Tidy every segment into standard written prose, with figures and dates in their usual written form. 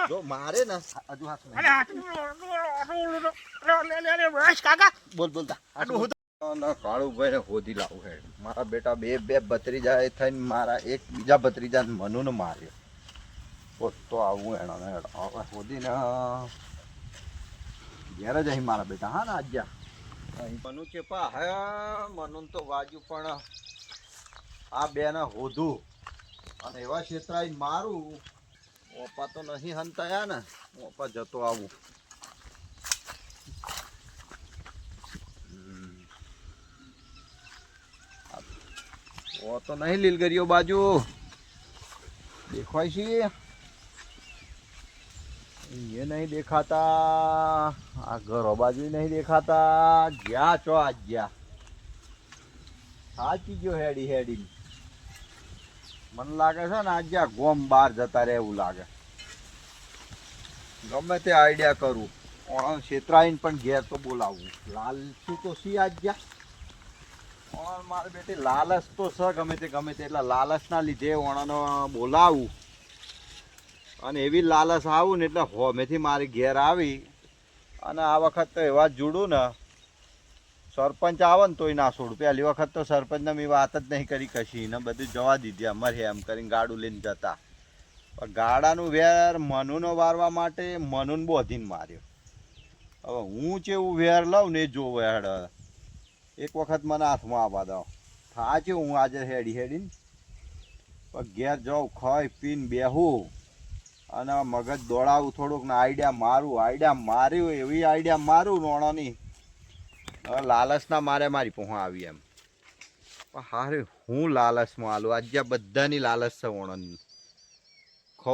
જો મારે ને હજુ હાથ બોલ બોલતા કાળું ભાઈ ને હોધી લાવું હે મારા બેટા બે ભત્રીજા થઈને મારા એક બીજા ભત્રીજા મનુ ને માર્યો તો આવું એના હોધી ને ઘેર જ અહીં મારા બેટા હા ને આજ્યા મનુ છે પા હા મનુ તો વાજુ પણ આ બે ને હોધું અને એવા ક્ષેત્રાઈ મારું ઓપા તો નહીં હંતાયા ને ઓપા જતો આવું ઓ તો નહીં લીલગરીઓ બાજુ દેખાય છે ये नहीं देखाता आ घरों बाजू नहीं देखाता ज्या चो आज ज्या साची जो हेडी हेडी मन लागे છે ને આજ ગોમ બહાર જતા રહે એવું લાગે ગમે તે આઈડિયા કરું ઓણ ક્ષેત્રાઈને પણ ઘેર તો બોલાવું લાલચું તો સી આજ ઓણ મારે બેટી લાલચ તો છે ગમે તે એટલે લાલચના લીધે ઓણનો બોલાવું અને એવી લાલચ આવું ને એટલે હોમેથી મારી ઘેર આવી અને આ વખત તો એવા જોડું ને સરપંચ આવે ને તોય ના છોડું પહેલી વખત તો સરપંચને મેં વાત જ નહીં કરી કશી ને બધું જવા દીધી અમારે એમ કરીને ગાડું લઈને જતા પણ ગાડાનું વેર મનુનો વારવા માટે મનુને બોધીને માર્યો હવે હું જેવું વેર લઉં ને એ જોવે હેડ એક વખત મને હાથમાં આવવા દો થા છે હું આજે હેડીને પણ ઘેર જાઉં ખાઈ પીને બેહું અને મગજ દોડાવું થોડુંક ને આઈડિયા માર્યું એવી આઈડિયા મારું રોણોની હવે લાલચના મારી પહોંચા આવી એમ પણ હારે હું લાલચમાં આલું આજે બધાની લાલચ છે ઓણની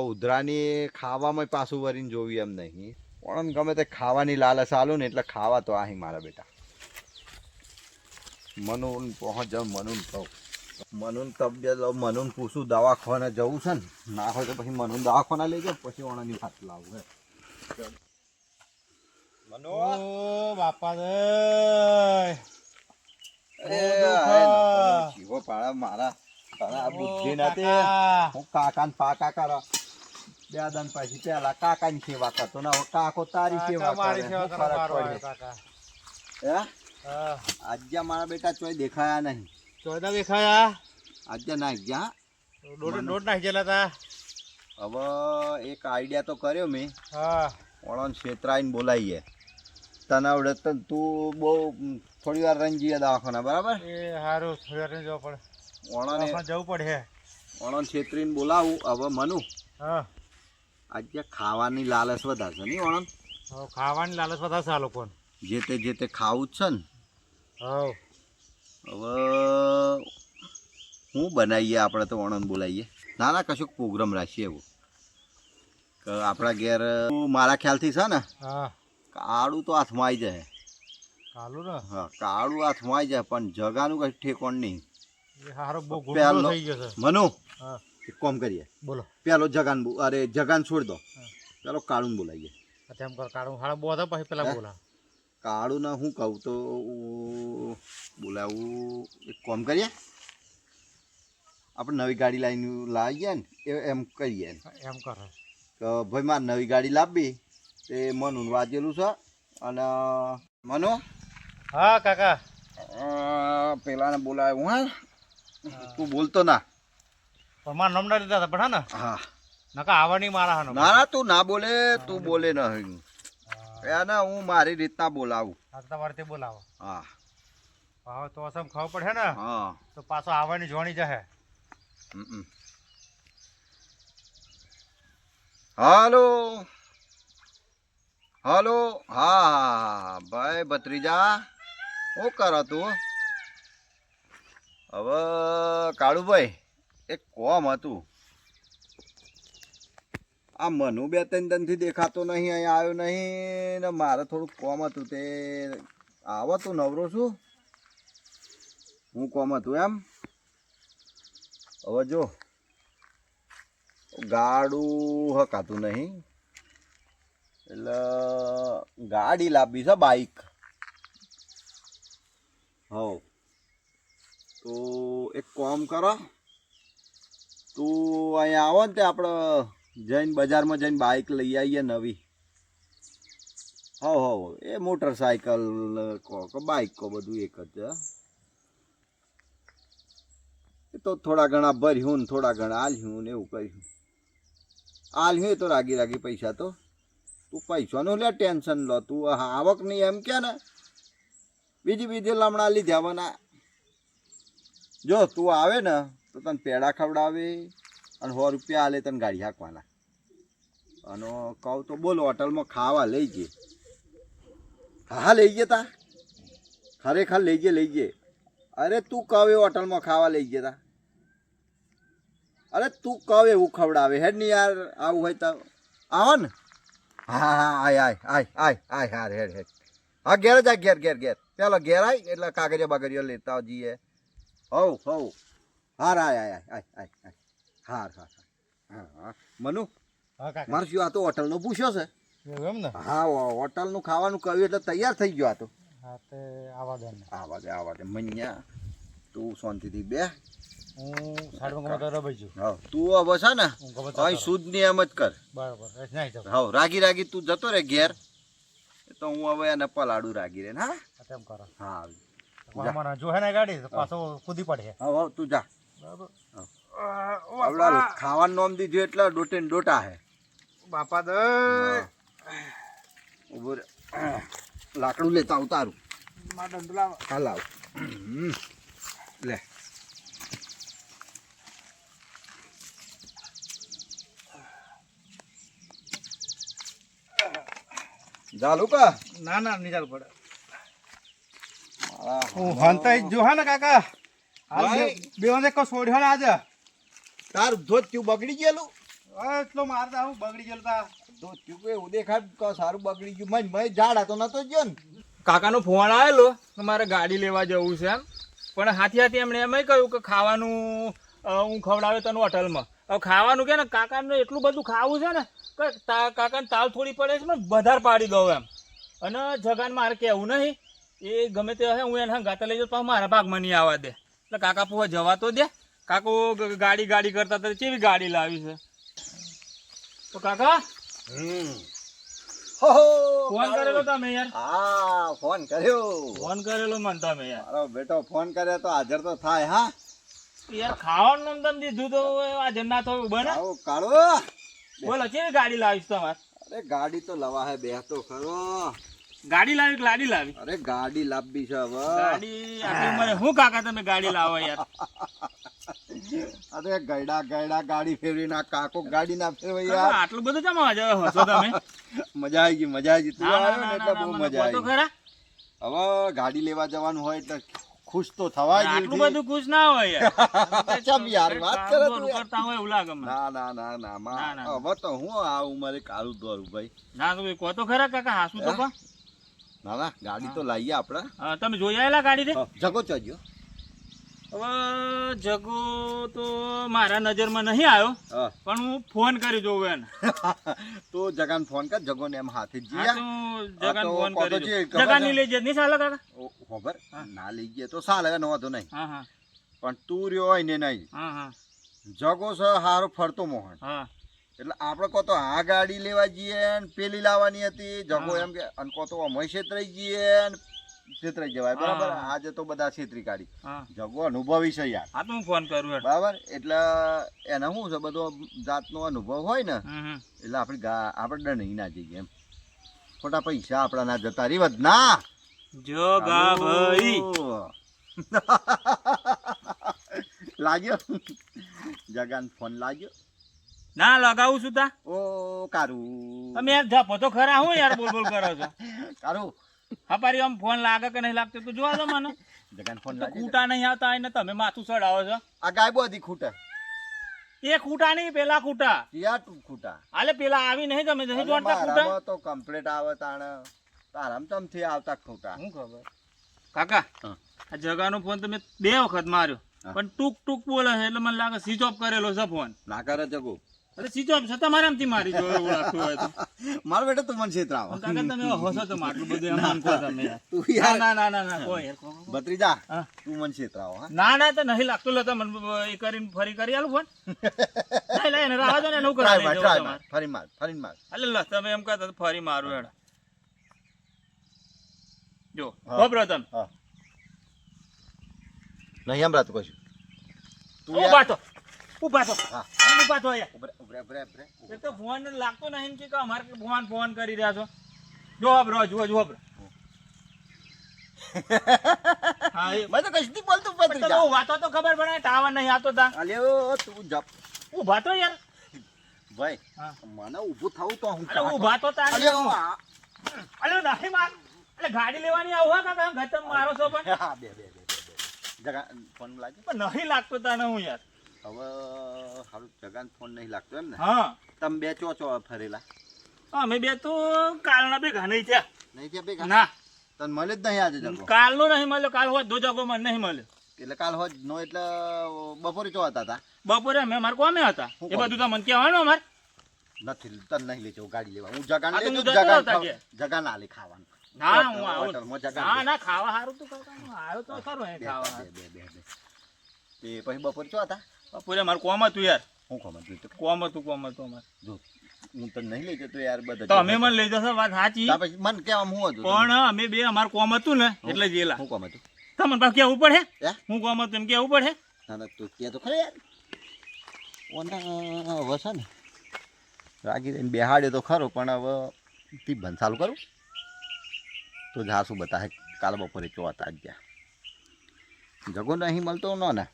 ઉધરાની ખાવામાં પાછું વરીને જોવી એમ નહીં ઓણન ગમે તે ખાવાની લાલચ આલું ને એટલે ખાવા તો આહી મારા બેટા મનુન પહોંચ જાઉં મનુન કહું મનુન તબિયત મનુન પૂછું દવાખાને જવું છે ને ના હોય તો પછી મનુન દવાખાના લઈ જાવ પછી ઓણાની વાત લાવું હે મનો બાપા રે જીવો પાડા મારા તારા બુદ્ધિ નથી હું કાકા ને પાકા કરો બે દન પછી પેલા કાકાની સેવા કરતો ને હવે કાકો તારી સેવા કરે હે આજે મારા બેટા ચોય દેખાયા નહીં ચોયદા દેખાયા આજે નાખ જા દોઢ નાખી ગયેલા તા હવે એક આઈડિયા તો કર્યો મેં હા ઓળણ ક્ષેત્રાઈને બોલાવીએ તને આવડે તો તું બહુ થોડી વાર રંજીએ દવાખાના બરાબર એ સારું થોડી વાર જવું પડે ઓળણ જવું પડે ઓળણ ક્ષેત્રીને બોલાવું હવે મનુ હા આજે ખાવાની લાલચ વધારશે નહીં ઓળણ ખાવાની લાલચ વધારશે આ લોકોને જે તે ખાવું જ છે ને હા હવે શું બનાવીએ આપણે તો ઓણન બોલાવીએ ના કશુંક પ્રોગ્રામ રાખીએ એવું કે આપણા ઘેર મારા ખ્યાલથી છે ને હા કાળું તો હાથમાં આવી જાય કાળું ને હા કાળું હાથમાં આવી જાય પણ જગાનું કઈ ઠેકોણ નહીં પહેલો થઈ ગયો છે મનુ હા એક કામ કરીએ બોલો પેલો જગાન છોડ દો પેલો કાળું બોલાવીએ એમ કર કાળું હાડા બોધે પછી પેલા બોલા કાળું ને હું કહું તો બોલાવું એક કામ કરીએ આપણે નવી ગાડી લાવીએ ને એમ કરીએ એમ કરે કે ભાઈ મારે નવી ગાડી લાવવી તે મનુને વાંચેલું છે અને મનુ હા કાકા પેલાને બોલાવ્યું હા તું બોલતો ના પણ મારા નામ ના લીધા હતા પણ હા નકા આવવાની મારા ના તું ના બોલે તું બોલે નહીં એને હું મારી રીતના બોલાવું તમારે તે બોલાવો હા હવે તો અસમ ખબર પડે ને હા તો પાછો આવવાની જોણી જશે હાલો હાલો હા ભાઈ ભત્રીજા શું કરો તું હવે કાળુભાઈ એક કોમ હતું આ મનુ બે ત્રણ દનથી દેખાતો નહીં અહીંયા આવ્યો નહીં ને મારે થોડુંક કોમ હતું તે આવો તું નવરો છું હું કોમ હતું એમ હવે જો ગાડું હકાતું નહીં એટલે ગાડી લાવવી છે બાઈક હવ તો એક કામ કરો તું અહીંયા આવો ને તે આપણે જઈને બજારમાં જઈને બાઇક લઈ આવીએ નવી. હો એ મોટરસાયકલ કો બાઇક કો બધું એક જ છે. એ તો થોડા ઘણા ભર્યું ને થોડા ઘણા આલ્યું ને એવું કર્યું. આલ્યું એ તો રાગી પૈસા તો તું પૈસાનું લે ટેન્શન લો. તું આવક નહીં એમ કે ને બીજી લમણા લીધા બના. જો તું આવે ને તો તને પેડા ખવડાવે અને 100 રૂપિયા આલે તને ગાડી હાંકવાના. અને કહું તો બોલ હોટલમાં ખાવા લઈ જઈએ. હા લઈ જઈએ તા ખરેખર લઈ જઈએ. અરે તું કહે હોટલમાં ખાવા લઈ જતા. અરે તું કહે એવું ખવડાવે હેડ નહીં યાર. આવું હોય તો આવો ને. હા આય હા હેડ. હા ઘેર જ ઘેર પેલો ઘેર આય એટલે કાગરિયા બાગરિયા લેતા જઈએ. હવ હાર આય હાર હા મનુ હા કાકા મારે શું આ તો હોટલનો પૂછ્યો છે. એવું એમ ને? હા હોટલનું ખાવાનું કહ્યું એટલે તૈયાર થઈ ગયો. આ તો હા તે આવા દે મન્યા તું શાંતિથી બે. હું સાડમાં તો રબાઈ છું. હા તું હવે છે ને અહીં શુદ્ધ ની એમ જ કર. બરાબર નહીં જાવ. હા રાગી તું જતો રે ઘેર. તો હું હવે એને પલાડું રાગી રે. હા તેમ કરો. હા મને જો હે ને ગાડી તો પાછો કૂદી પડે. હા તું જા. બરાબર. આવડા ખાવાનું નામ દીધું એટલે ડોટે ને ડોટા હે. બાપા દે ઉભો રે. લાકડું લેતા ઉતારું. માં દંડ લાવ. હા લાવ. લે ચાલુ કા. ના નહીં ચાલુ પડે. હા હું હંતાઈ જો હા ને કાકા. ભાઈ. બેવાને કો છોડ્યો ને આજે. તારું ધોત ક્યું બગડી ગયેલું. એટલો મારતા હું બગડી ગયેલો તા. ધોત ક્યું કે એવું દેખાડ કે સારું બગડી ગયું. મય ઝાડા તો નતો ગયો ને. કાકાનો ફોન આવેલો કે મારે ગાડી લેવા જવું છે એમ. પણ હાથી એમણે એમ કહ્યું કે ખાવાનું હું ખવડાવે તને હોટલમાં. હવે ખાવાનું કે ને કાકાને એટલું બધું ખાવું છે ને કે કાકાને તાવ થોડી પડે છે ને વધારે પાડી દઉં એમ. અને જગાને મારે કહેવું નહીં. એ ગમે તે હે હું એને ગાતા લઈ જાઉં તો મારા ભાગમાં નહીં આવવા દે. એટલે કાકા પૂવા જવા તો દે. કાકો ગાડી કરતા તો કેવી ગાડી લાવી છે. તો કાકા ફોન કરેલો તમે યાર. હા ફોન કર્યો. ફોન કરેલો મને તમે યાર. મારો બેટો ફોન કરે તો હાજર તો થાય. હા યાર ખાવાનું નામ તમે દીધું તો આજે ના થયું બને. આવો કાળો. બોલો કેવી ગાડી લાવીશ તમારે? અરે ગાડી તો લવા હે. બે તો ખરો. ગાડી લાવી કે લાડી લાવી? અરે ગાડી લાવવી છે હવે. ગાડી આટલી ઉંમરે હું કાકા તમે ગાડી લાવો યાર? અરે ગયડા ગાડી ફેરવી ના. કાકો ગાડી ના ફેરવે કાકા, યાર. આટલું બધું કેમ હસો તમે? મજા આવી ગઈ. તું આવ્યો ને એટલે બહુ મજા તો આવી. ખરા હવે ગાડી લેવા જવાનું હોય એટલે ખુશ તો થવાય જ. આટલું બધું ખુશ ના હોય યાર. ચમ યાર વાત કરે તું યાર. કરતા હોય એવું લાગે મને. ના ના, માં ના. હવે તો હું આ ઉંમરે કાળું દોરું ભાઈ. ના તો કહો તો ખરા કાકા હાસું તો કહો. ના ગાડી તો લાવીએ આપણે. તમે જોઈ આવેલા ગાડી રે? જગો ચજો. હવે જગો તો મારા નજરમાં નહીં આવ્યો. હા પણ હું ફોન કરી જોઉં એને. તો જગાન ફોન કર. જગો ને એમ હાથે જ હા, જીયા. તો જગાને ફોન તો કરી જે જોઉં. ખબર જગાને છે? લઈ જાય નહીં ચાલે કાકા? ખબર ના લઈ ગયા તો સાલ હવે નવા તો નહીં. હા પણ તું રહ્યો હોય ને નહીં. હા જગો છે હારો ફરતો મોહન. હા એટલે આપણે કહો તો આ ગાડી લેવા જઈએ ને પેલી લાવવાની હતી. જગો હા. એમ કે અને કહો તો અમે છેતરાઈ જઈએ ને છેતરાઈ જવાય. બરાબર. હા. આજે તો બધા છેતરી કાઢી. હા જગો અનુભવી છે યાર. હા તો હું ફોન કરું હેડ. બરાબર. એટલે એને શું છે બધો જાતનો અનુભવ હોય ને હમ. એટલે આપણે ડર ના જઈએ એમ. ખોટા પૈસા આપણા ના જતા રીવત ના. જો ગા ભાઈ લાગ્યો. જગાન ફોન લાગ્યો. ના લગાવું છું તા. ઓ કારું. તમે યાર જપો તો ખરા હું યાર બોલ કરો છો. કારું. હપારી આમ ફોન લાગે કે નહીં લાગતો તો જોવા દો મને. જગાન ફોન તો લાગ્યો. ખૂટા નહીં આવતા હોય ને તમે માથું ચડાવો છો. આ ગાયબો હતી ખૂટા. એ ખૂટા નહીં પેલા ખૂટા. યા તું ખૂટા. હાલે પેલા આવી નહીં તમે નહીં અરે જોડતા ખૂટા. મારામાં તો કમ્પ્લીટ આવે તાણ. તારામ તમથી આવતા ખૂટા. શું ખબર કાકા હા. આ જગાનો ફોન તમે 2 વખત માર્યો હા. પણ ટૂક ટૂક બોલે છે એટલે મને લાગે સ્વિચ ઓફ કરેલો છે ફોન. ના કરે જગો. અરે સીધો છે તમારે આમથી મારી જો એવું લાગતું હોય તો મારો બેટો તું મને છેતરાવો. પણ કાકા તમે હસો તો આટલું બધું એમ આમ કહો તમે યાર. તું ના યાર ના ના ના ના કોઈ યાર કહો. ભત્રીજા હા. તું મને છેતરાવો હા. ના ના તો નહીં લાગતું લે મને એ કરીને ફરી કરી આલું ફોન નહીં લે એને રાહ દો ને એનું Try કરાવી માર, દેવું try તમારે. માર. ફરી માર, ફરી માર. અલે લ તમે એમ કહેતા તો ફરી મારું હેડ જો હા. વાપરો તમે હા. નહીં સંભળાતું કશું. તું ઉભા થો ઉભા થો હા. ઉભા થો યાર ઉભરે, ઉભરે, ઉભરે, ઉભરે. એક તો ફોન લાગતો નહીં ને કે અમારે ફોન કરી રહ્યા છો જો વાપરો જુઓ જુઓ વાપરો હા એ મેં તો કશું નહીં બોલતું પણ ભત્રીજા. તમે વાતો તો ખબર પડે ટાવર નહીં આવતો તા અલ્યો તું જપ. ઉભા તો યાર ભાઈ હા. મને ઊભું થવું તો હું અરે ઉભા તો તા અલ્યો આ. અલે નહીં માર એટલે ગાડી લેવાની આવું હા કાકા ગતમ મારો છો પણ હા, બે, બે, બે, બે, બે. જગા ફોન લાગે પણ નહીં લાગતો તા હું યાર હવે હારું જગાન ફોન નહીં લાગતો એમ ને હા તમે બે ચો ફરેલા અમે બે તો કાલના ભેગા નહીં થયા નહીં ત્યાં ભેગા ના તને મળે જ નહીં આજે જગો કાલનો નહીં મળ્યો કાલ હોત દો જગો મને નહીં મળ્યો એટલે કાલ હોજ નો એટલે બપોરે ચો હતા બપોરે અમે અમારે કોમે હતા શું એ બધું તો મને કહેવાનું અમારે નથી તને નહીં લઈ જાઉં ગાડી લેવા હું જગાન આ તો લઈ હું જાઉં, જતો જગાન હતા ખાવ- કે. જગાન આલે ખાવાનું ના હું આવું હોટલમાં જગાન ના લે. ના ખાવા સારું તું કાકા હું આવ્યો તો ખરો એ બે, ખાવા બે, હારું. બે, બે, બે. તે પછી બપોરે ચો હતા બપોરે મારે કોમ હતું યાર હું ખબર જોઈ તો કોમ હતું અમારે જો હું તને નહીં લઈ જતો યાર બધા તો અમે મને લઈ જશો વાત સાચી તા પછી મને કેવા હું હતું પણ અમે બે અમારે કોમ હતું ને એટલે જેલા હું કોમ હતું તમને પાછું કેવું પડે હે? હું કોમ હતું એમ કેવું પડે ના ના તું કે તો ખરે યાર ઓના હવે છે ને રાગી રહીને બેહાડ્યો તો ખરો પણ હવે તી બંધ ચાલુ કરું તો જા શું બતાવે કાલ બપોરે ચો હતા ગયા જગો નહીં મળતો ન ને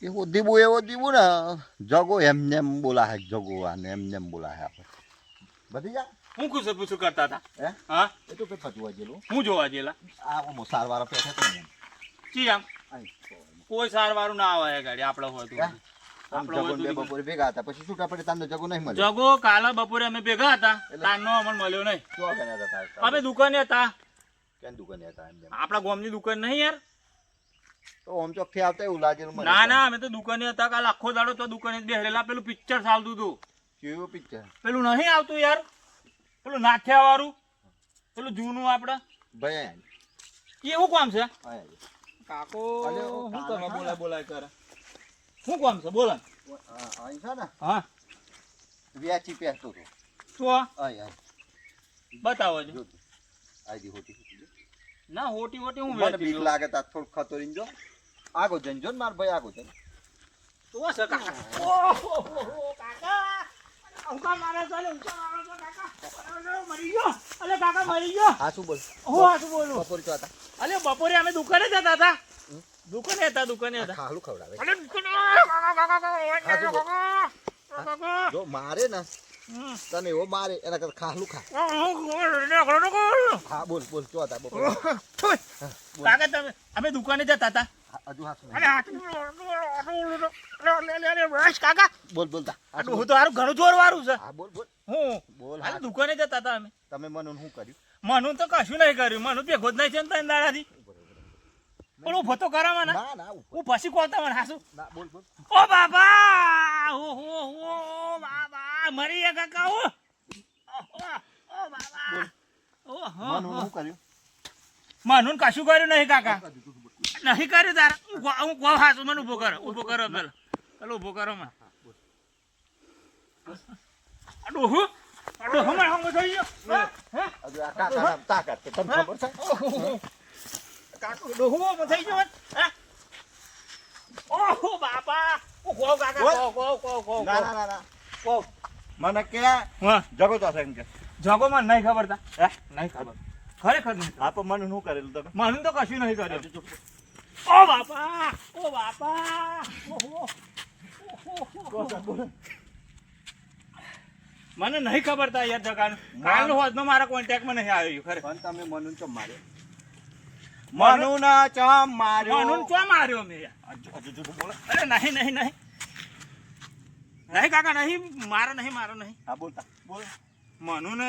એવો દીબુ ને જગો એમને એમ બોલા હે જગો આને એમને એમ બોલા હે આપણે બધી જા હું ખુશ પૂછું કરતા હતા હે હા એ તો કઈ ફતવા જેલું હું જોવા જેલા આ ઓમો સારવાર પેઠે તો ને ચી આમ કોઈ સારવારું ના આવે ગાડી આપણે હોય તો હે? આપણે હોય જગો ને બે તો બપોરે ભેગા હતા પછી છૂટા પડે તમને જગો નહીં મળ્યો જગો કાલે બપોરે અમે ભેગા હતા તારનો અમને મળ્યો નહીં શું કર્યા હતા તારે? અમે દુકાને હતા કેમ દુકાને હતા એમ જેમ? આપણા ગામની દુકાન નહીં યાર તો આમ ચોખ્ખી આવતા એવું લાગેલું મને ના ના અમે તો દુકાને હતા કાલ આખો દાડો તો દુકાને જ બેહરેલા પેલું પિક્ચર ચાલતું હતું કેવું પિક્ચર પેલું નહીં આવતું યાર પેલું નાથિયા વાળું પેલું જૂનું આપણે ભાઈ એવું કામ છે આય કાકો અલે, ઓ શું કાનો તમે છે ને? બોલાય કરે શું કામ છે બોલો અહીં છે ને હા વ્યાચી પહેરતો હતો શું આય આય બતાવો છો જો તું. આય દી હોતી હોતી જો. ના હોટી હોટી હું મને વેચી બીક લઉં. લાગે તા થોડું ખતોરીને જો આગો જઈને જો ને માર ભાઈ આગો જઈને તો છે કાકા ઓહો કાકા ઊંઘા મારે ચાલે ઊંઘા મારે છે કાકા અરે, મરી ગયો અલે કાકા મરી ગયો હા શું બોલ હું આ શું બોલું બપોર ચો હતા અલે બપોરે અમે દુકાને જતા હતા દુકાને હતા ખાલું ખવડાવે અલે દુકાને કાકા કાકા હા, શું બોલ? કાકા જો મારે ને તને એવો મારે એના કરતા ખાલું ખા હા બોલ બોલ ચો હતા બપોર કાકા તમે અમે દુકાને જતા હતા હજુ હાથ અરે બસ કાકા બોલ બોલતા આટલું હું તો હારું ઘણું જોર વાળું છે હા બોલ બોલ હું બોલ હાલ હા દુકાને જતા હતા અમે તમે મને શું કર્યું મનુ તો કશું નહીં કર્યું મનુ ભેગો જ નહીં છે ને ત્રણ દાડાથી પણ હું ભતો કરાવવા ના ના ઉપર. હું પછી કોતા મને હાસુ ના બોલ બોલ ઓ બાબા ઓ બાબા મરી ગયા કાકા ઓ બાબા ઓ મને શું કર્યું મનુ કશું કર્યું નહીં કાકા નહીં કર્યું તારા હું કહું હાસુ મને ઉભો કરો પેલો ઉભો કરો મને ડોહું મને હંગો થઈ ગયો હે હજુ આ કાકાના તાકાત છે તમને ખબર છે કાકો ડોહું થઈ ગયો હે ઓહો બાપા ઓ કહો કાકા કહો ના ના ના ના કહો મને કે હા જગો તો એમ કે જગો મને નહીં ખબર તા હે નહીં ખબર ખરેખર નહીં હા પણ મને શું કરેલું તમે મને તો કશું નહીં કર્યું ઓ બાપા ઓહો મને નહીં ખબર તા યાર જગાનું કાલનો હોજનો મારા કોન્ટેક્ટમાં નહીં આવ્યો ખરે પણ તમે મનુ ચમ માર્યો મનુ ના ચમ માર્યો મનુન ચો માર્યો મેં યાર હજુ જુઠું બોલે અરે નહીં નહીં કાકા નહીં મારો નહીં હા બોલતા બોલ મનુન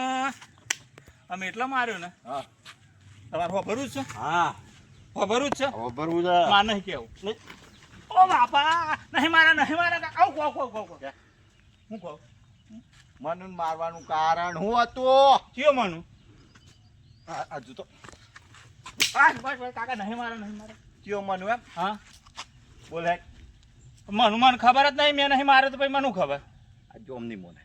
અમે એટલા માર્યો ને હા તમારે ખબરું જ છે હા ખબરું જ છે હવે ભરવું છે માર નહીં કેવું ઓ બાપા નહીં મારા કાકા આવ કહો હું કહું મનુને મારવાનું કારણ શું હતું? કયો માનું આ હજુ તો બસ બસ બસ કાકા નહીં મારે કયો મનુ એમ? હા બોલે મને ખબર જ નહીં મેં નહીં મારે તો પછી મને ખબર આ જોમની મોને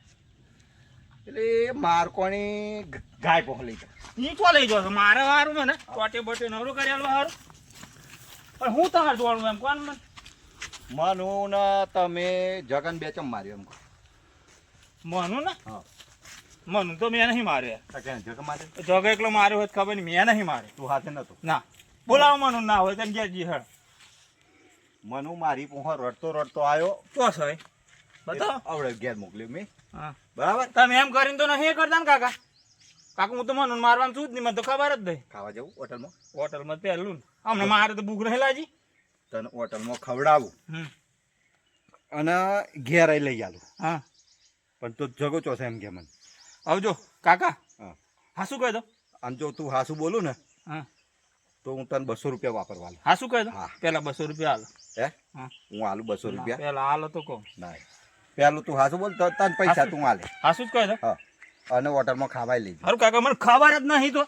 એટલે માર કોણી ગાય પહોંચી ગઈ. ઈ ચો લઈ જાવ મારે વારું મને ટોટે બોટે નવરું કરી આલવા હારું પણ હું તમારે જોવાનું એમ કોણ મને મનુ ને તમે જગન બેચમ માર્યો એમ કહો. મનું ને હા મનું તો મેં નહીં માર્યો તો કે જગ મારે જગ એકલો માર્યો હોય તો ખબર નહીં મેં નહીં માર્યો તું હાથે નતો. ના બોલાવો મનું ના હોય તને ઘેર જી હળ મનુ મારી પોહો રડતો રડતો આવ્યો. તો સહી બતાવો આવડે ઘેર મોકલ્યો મેં. હા બરાબર. તમે એમ કરીને તો નહીં કરતા ને કાકા કાકા હું તો મનું મારવાનું છું જ નહીં મને તો ખબર જ નહીં ખાવા જવું હોટલમાં? હોટલમાં પહેલું ને અમને મારે તો ભૂખ રહેલા જી તને હોટલમાં ખવડાવું હમ અને ઘેર આઈ લઈ આલું. હા પણ તું જગો ચોસે એમ કે મને. આવજો કાકા હા હા શું કહી દો આમ જો તું હાસું બોલું ને હા તો હું તને 200 રૂપિયા વાપરવા આલું. હા શું કહી દો હા. પેલા 200 રૂપિયા હાલો હે હા હું આલું 200 રૂપિયા. પેલા હાલો તો કહો ના પેલું તું હાસું બોલ તો તને પૈસા હાસું? તું આલે. હા શું જ કહી દો હા અને હોટલમાં ખાવાય લઈ જા. હારું કાકા મને ખબર જ નહીં તો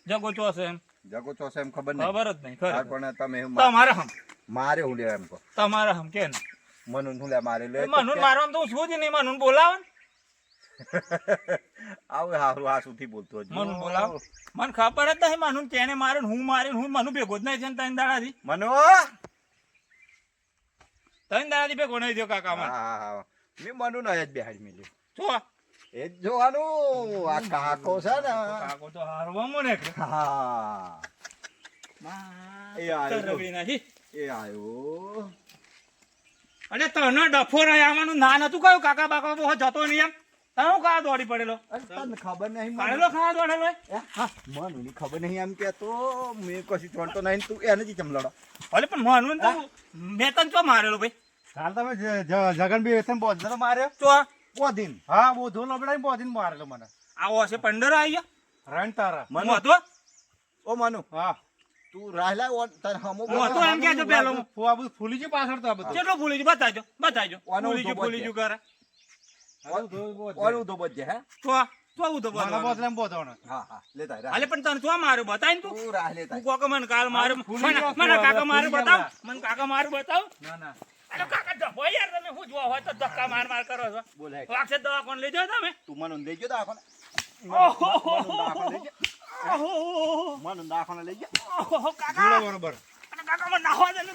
જગો ચોસે એમ જગો ચોસે એમ ખબર નહીં. ખબર જ નહીં હા, ખબર પણ તમે તમારે હમ મારે હું લે એમ કહો. તમારે હમ કે મનુ હું લે મારે લે મનું મારવાનું તો હું છું જ નહીં મનું બોલાવે ને આવું હારું હાસુથી બોલતો હજુ. મનું બોલાવો મને ખબર જ નહીં મનું કેને મારે ને હું મારે ને હું મનું ભેગો જ નહીં છે ને ત્રણ દાડાથી મનુ ત્રણ દાડાથી ભેગો નહીં થયો કાકા મને હા હા મેં મનુ ને જ બેહાડી મેલ્યો. છો એ જ જોવાનું આ કાકો છે ને. કાકો તો હારવા મને હા એ આવ્યો જો. રવિ નહીં એ આવ્યો. અરે તને ડફો આવવાનું ના નતું કહ્યું કાકા બાકા બહુ જતો નહીં એમ તમે હું ખાવા દોડી પડેલો અરે તને ખબર નહીં પડેલો ખાવા દોડેલો મનુની ખબર નહીં એમ કેતો મેં કશું ચોંટતો નહીં તું એને જ ચમલાડો. અરે પણ મનું તો મેં તને ચો મારેલો ભાઈ કાલ તમે જગન બી વેતન બોધનો માર્યો ચો બોધીન હા બોધો લબડાઈ બોધીન મારેલો મને આવો હશે 15 આવી ગયા રણ તારા મનું હતો ઓ મનુ હા તું રાહલા તને હમો હું હતો એમ કહેજો પેલો આ બધું ફૂલી ગયું પાછળ તો આ બધું કેટલો ભૂલી ગયો બતાજો વાનો ભૂલી ગયું કરે ઓલું તો બજે હે. તો હું તો મને બોલ બોધને બોધવાનો હા હા લેતા રાહ. અલે પણ તને શું માર્યો બતાય ને તું તું રાહ લેતા. તું કોક મને કાલ મારે ફૂલી ગયો, મને કાકા મારે ફૂલી બતાવ ગયા. મને કાકા મારે બતાવ ના ના અરે કાકા ડફો યાર તમે શું જોવા હોય તો ધક્કા માર કરો છો બોલ હે. વાક્ષે દવા કોણ લઈ જાવ તમે તું મનુ લઈ ગયો દાખોને. ઓહો મનુ દાખોને લઈ ગયો. કાકા બરોબર કાકા મને નાખવા દે ને